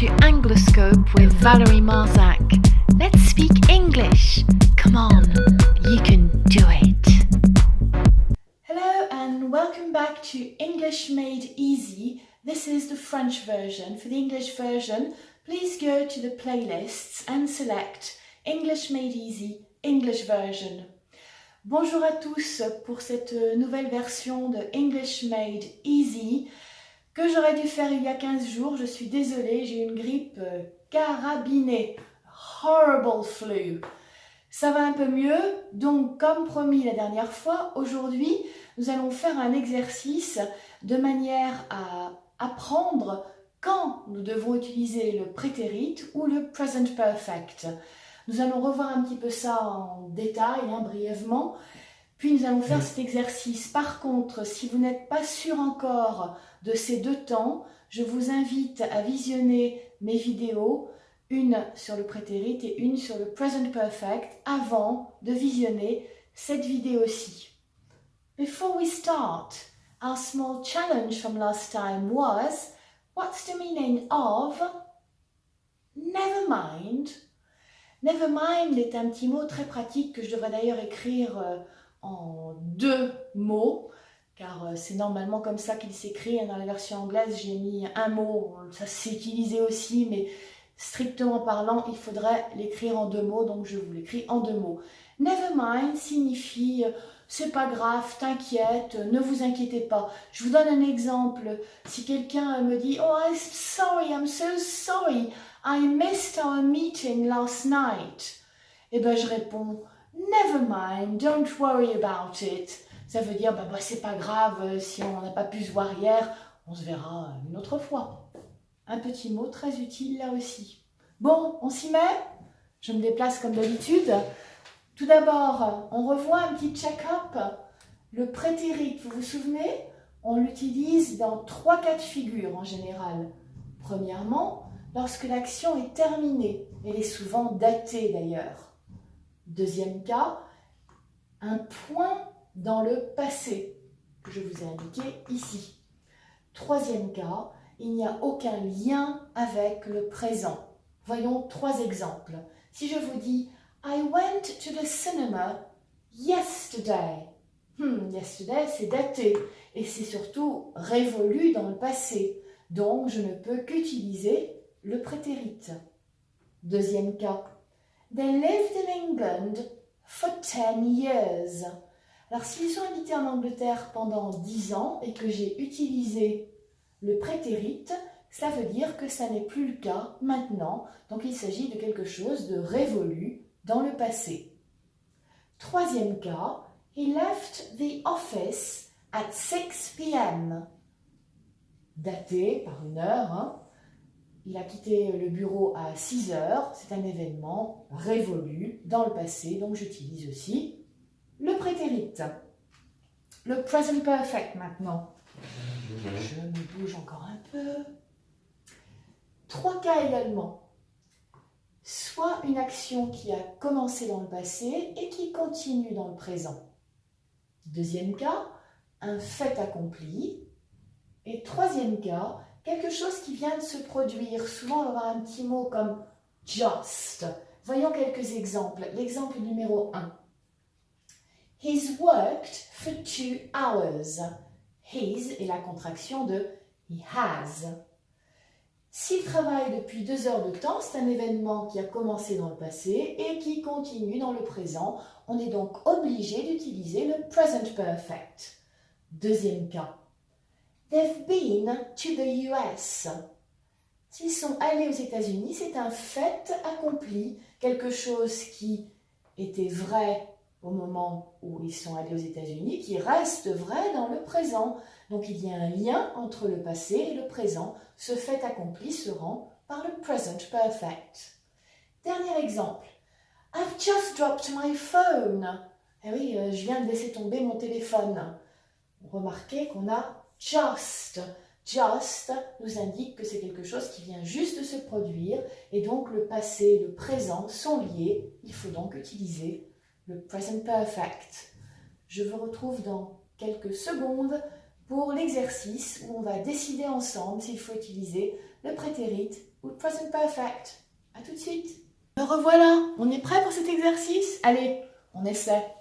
to Angloscope with Valerie Marzac. Let's speak English. Come on, you can do it. Hello and welcome back to English Made Easy. This is the French version. For the English version, please go to the playlists and select English Made Easy, English version. Bonjour à tous pour cette nouvelle version de English Made Easy que j'aurais dû faire il y a 15 jours. Je suis désolée, j'ai une grippe carabinée. Horrible flu. Ça va un peu mieux, donc comme promis la dernière fois, aujourd'hui, nous allons faire un exercice de manière à apprendre quand nous devons utiliser le prétérit ou le present perfect. Nous allons revoir un petit peu ça en détail, brièvement, puis nous allons faire cet exercice. Par contre, si vous n'êtes pas sûr encore de ces deux temps, je vous invite à visionner mes vidéos, une sur le prétérit et une sur le present perfect, avant de visionner cette vidéo-ci. Before we start, our small challenge from last time was, what's the meaning of never mind? Never mind est un petit mot très pratique que je devrais d'ailleurs écrire en 2 mots, car c'est normalement comme ça qu'il s'écrit. Dans la version anglaise, j'ai mis un mot, ça s'est utilisé aussi, mais strictement parlant, il faudrait l'écrire en 2 mots, donc je vous l'écris en 2 mots. Never mind signifie c'est pas grave, t'inquiète, ne vous inquiétez pas. Je vous donne un exemple. Si quelqu'un me dit oh I'm so sorry, I missed our meeting last night. Eh bien je réponds never mind, don't worry about it. Ça veut dire c'est pas grave si on n'a pas pu se voir hier, on se verra une autre fois. Un petit mot très utile là aussi. Bon, on s'y met? Je me déplace comme d'habitude. Tout d'abord, on revoit un petit check-up. Le prétérit, vous vous souvenez? On l'utilise dans 3 cas de figure en général. Premièrement, lorsque l'action est terminée. Elle est souvent datée d'ailleurs. Deuxième cas, un point dans le passé, que je vous ai indiqué ici. Troisième cas, il n'y a aucun lien avec le présent. Voyons 3 exemples. Si je vous dis I went to the cinema yesterday. Yesterday, c'est daté et c'est surtout révolu dans le passé. Donc, je ne peux qu'utiliser le prétérit. Deuxième cas. They lived in England for 10 years. Alors, s'ils ont habité en Angleterre pendant 10 ans et que j'ai utilisé le prétérit, ça veut dire que ça n'est plus le cas maintenant. Donc, il s'agit de quelque chose de révolu dans le passé. Troisième cas, he left the office at 6 p.m. Daté par une heure. Il a quitté le bureau à 6 heures. C'est un événement révolu dans le passé. Donc, j'utilise aussi le prétérit. Le present perfect maintenant. Je me bouge encore un peu. 3 cas également. Soit une action qui a commencé dans le passé et qui continue dans le présent. Deuxième cas, un fait accompli. Et troisième cas, quelque chose qui vient de se produire. Souvent, on va avoir un petit mot comme just. Voyons quelques exemples. L'exemple numéro 1. He's worked for 2 hours. His est la contraction de he has. S'il travaille depuis 2 heures de temps, c'est un événement qui a commencé dans le passé et qui continue dans le présent. On est donc obligé d'utiliser le present perfect. Deuxième cas. They've been to the US. S'ils sont allés aux États-Unis, c'est un fait accompli, quelque chose qui était vrai au moment où ils sont allés aux États-Unis, qui reste vrai dans le présent. Donc il y a un lien entre le passé et le présent. Ce fait accompli se rend par le present perfect. Dernier exemple. I've just dropped my phone. Eh oui, je viens de laisser tomber mon téléphone. Remarquez qu'on a just. Just nous indique que c'est quelque chose qui vient juste de se produire et donc le passé et le présent sont liés. Il faut donc utiliser le present perfect. Je vous retrouve dans quelques secondes pour l'exercice où on va décider ensemble s'il faut utiliser le prétérit ou le present perfect. À tout de suite. Me revoilà, on est prêt pour cet exercice? Allez, on essaie.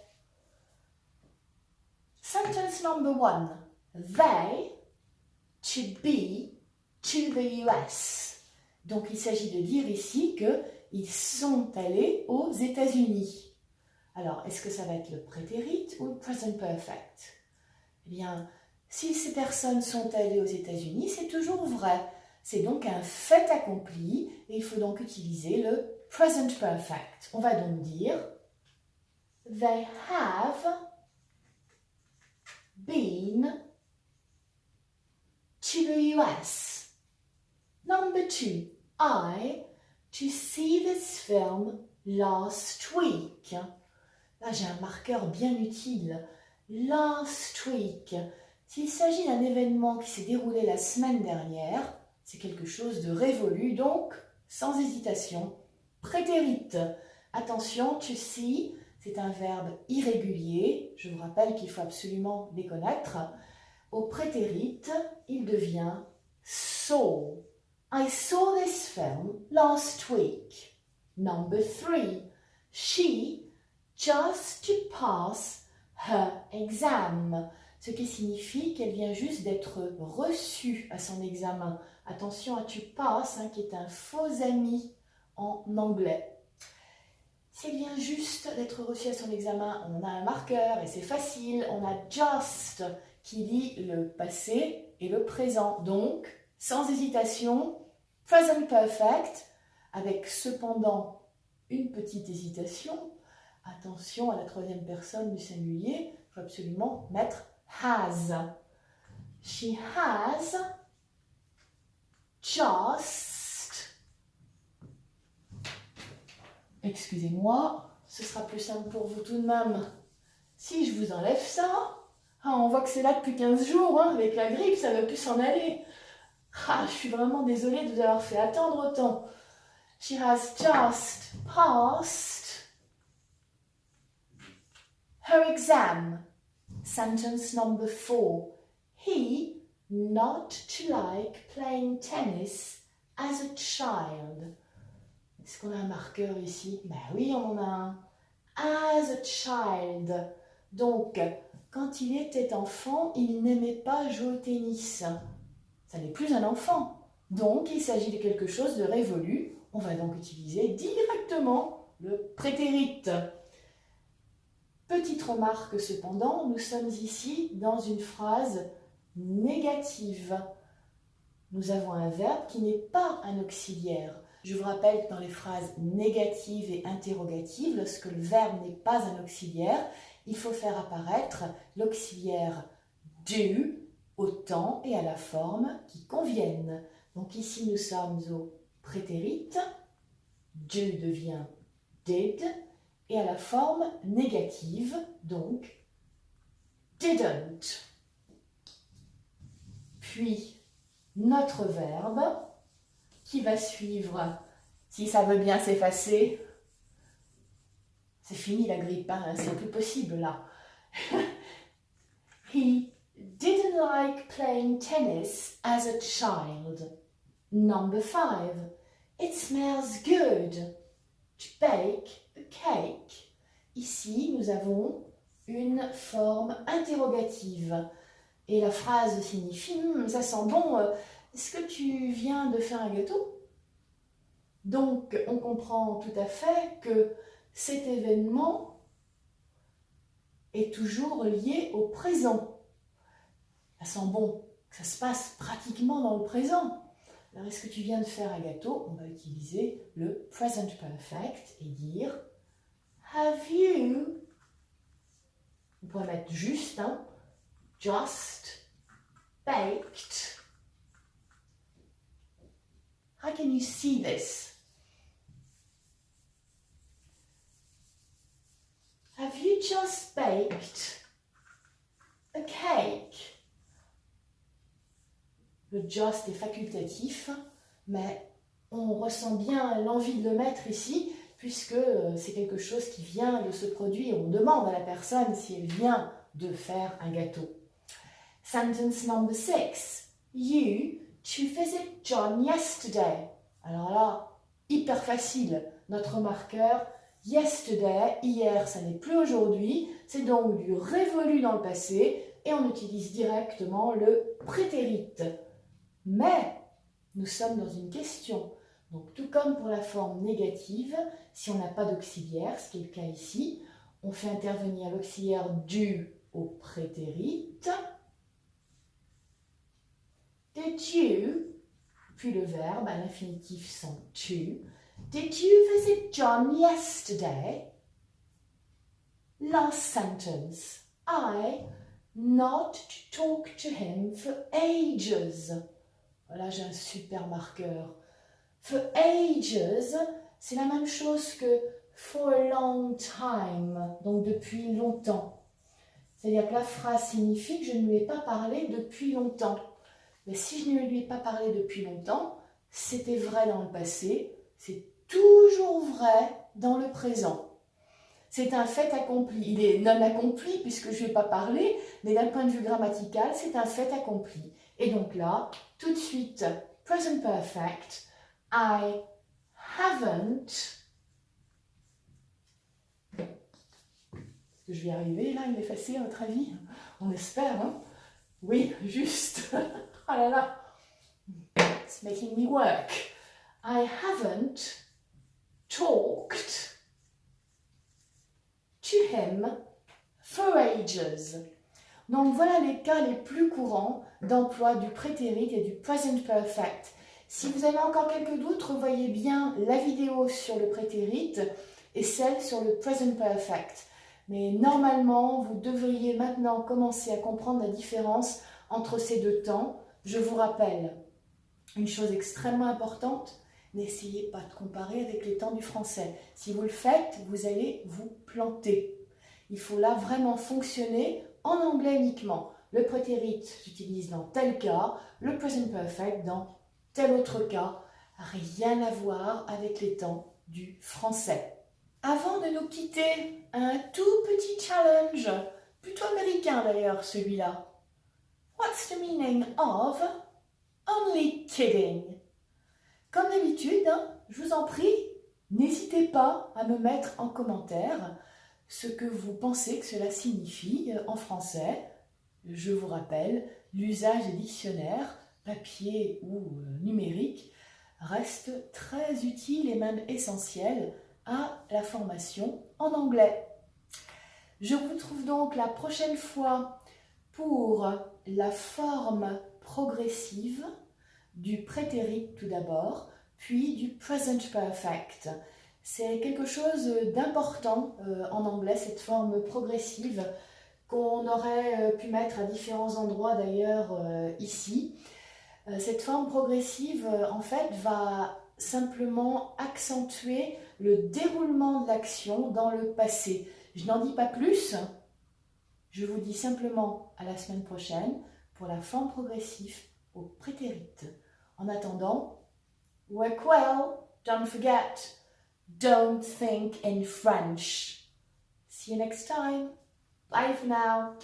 Sentence number 1. They to be to the US. Donc il s'agit de dire ici qu'ils sont allés aux États-Unis. Alors, est-ce que ça va être le prétérit ou le present perfect? Eh bien, si ces personnes sont allées aux États-Unis, c'est toujours vrai. C'est donc un fait accompli et il faut donc utiliser le present perfect. On va donc dire They have been to the US. Number 2. I to see this film last week. Là, j'ai un marqueur bien utile. Last week. S'il s'agit d'un événement qui s'est déroulé la semaine dernière, c'est quelque chose de révolu, donc, sans hésitation, prétérit. Attention, to see, c'est un verbe irrégulier. Je vous rappelle qu'il faut absolument les connaître. Au prétérit, il devient saw. I saw this film last week. Number 3. She just to pass her exam. Ce qui signifie qu'elle vient juste d'être reçue à son examen. Attention à to pass, qui est un faux ami en anglais. Si elle vient juste d'être reçue à son examen, on a un marqueur et c'est facile. On a just qui lie le passé et le présent. Donc, sans hésitation, present perfect, avec cependant une petite hésitation. Attention à la troisième personne du singulier, il faut absolument mettre has. She has just. Excusez-moi, ce sera plus simple pour vous tout de même. Si je vous enlève ça, on voit que c'est là depuis 15 jours, avec la grippe, ça ne veut plus s'en aller. Je suis vraiment désolée de vous avoir fait attendre autant. She has just passed her exam. Sentence number 4. He not to like playing tennis as a child. Est-ce qu'on a un marqueur ici? Ben oui, on en a un. As a child. Donc, quand il était enfant, il n'aimait pas jouer au tennis. Ça n'est plus un enfant. Donc, il s'agit de quelque chose de révolu. On va donc utiliser directement le prétérit. Petite remarque cependant, nous sommes ici dans une phrase négative. Nous avons un verbe qui n'est pas un auxiliaire. Je vous rappelle que dans les phrases négatives et interrogatives, lorsque le verbe n'est pas un auxiliaire, il faut faire apparaître l'auxiliaire do au temps et à la forme qui conviennent. Donc ici, nous sommes au prétérit. Do devient did. Et à la forme négative, donc didn't. Puis, notre verbe qui va suivre, si ça veut bien s'effacer, c'est fini la grippe, c'est plus possible là. He didn't like playing tennis as a child. Number 5. It smells good to bake a cake. Ici, nous avons une forme interrogative. Et la phrase signifie « ça sent bon, est-ce que tu viens de faire un gâteau ?» Donc, on comprend tout à fait que cet événement est toujours lié au présent. Ça sent bon, ça se passe pratiquement dans le présent. Alors, est-ce que tu viens de faire un gâteau? On va utiliser le present perfect et dire Have you? On pourrait mettre juste, just baked. How can you see this? Have you just baked a cake? Le just est facultatif, mais on ressent bien l'envie de le mettre ici, puisque c'est quelque chose qui vient de se produire. On demande à la personne si elle vient de faire un gâteau. Sentence number 6. You did you visit John yesterday? Alors là, hyper facile. Notre marqueur, yesterday, hier, ça n'est plus aujourd'hui. C'est donc du révolu dans le passé et on utilise directement le prétérit. Mais nous sommes dans une question. Donc tout comme pour la forme négative, si on n'a pas d'auxiliaire, ce qui est le cas ici, on fait intervenir l'auxiliaire du au prétérit. Did you, puis le verbe à l'infinitif sans to. Did you visit John yesterday? Last sentence. I not to talk to him for ages. Voilà, j'ai un super marqueur. For ages, c'est la même chose que for a long time, donc depuis longtemps. C'est-à-dire que la phrase signifie que je ne lui ai pas parlé depuis longtemps. Mais si je ne lui ai pas parlé depuis longtemps, c'était vrai dans le passé, c'est toujours vrai dans le présent. C'est un fait accompli. Il est non accompli puisque je ne lui ai pas parlé, mais d'un point de vue grammatical, c'est un fait accompli. Et donc là, tout de suite, present perfect, I haven't. Est-ce que je vais y arriver là, il est facile à votre avis? On espère, hein? Oui, juste. Oh là là. It's making me work. I haven't talked to him for ages. Donc voilà les cas les plus courants d'emploi du prétérit et du present perfect. Si vous avez encore quelques doutes, revoyez bien la vidéo sur le prétérit et celle sur le present perfect. Mais normalement, vous devriez maintenant commencer à comprendre la différence entre ces deux temps. Je vous rappelle une chose extrêmement importante, n'essayez pas de comparer avec les temps du français. Si vous le faites, vous allez vous planter. Il faut là vraiment fonctionner en anglais uniquement. Le prétérit s'utilise dans tel cas, le present perfect dans tel autre cas. Rien à voir avec les temps du français. Avant de nous quitter, un tout petit challenge, plutôt américain d'ailleurs celui-là. What's the meaning of only kidding? Comme d'habitude, je vous en prie, n'hésitez pas à me mettre en commentaire ce que vous pensez que cela signifie en français. Je vous rappelle, l'usage des dictionnaires, papier ou numérique, reste très utile et même essentiel à la formation en anglais. Je vous retrouve donc la prochaine fois pour la forme progressive du prétérit tout d'abord, puis du present perfect. C'est quelque chose d'important en anglais, cette forme progressive qu'on aurait pu mettre à différents endroits d'ailleurs ici. Cette forme progressive, en fait, va simplement accentuer le déroulement de l'action dans le passé. Je n'en dis pas plus, je vous dis simplement à la semaine prochaine pour la forme progressive au prétérit. En attendant, work well, don't forget, don't think in French. See you next time. Bye for now.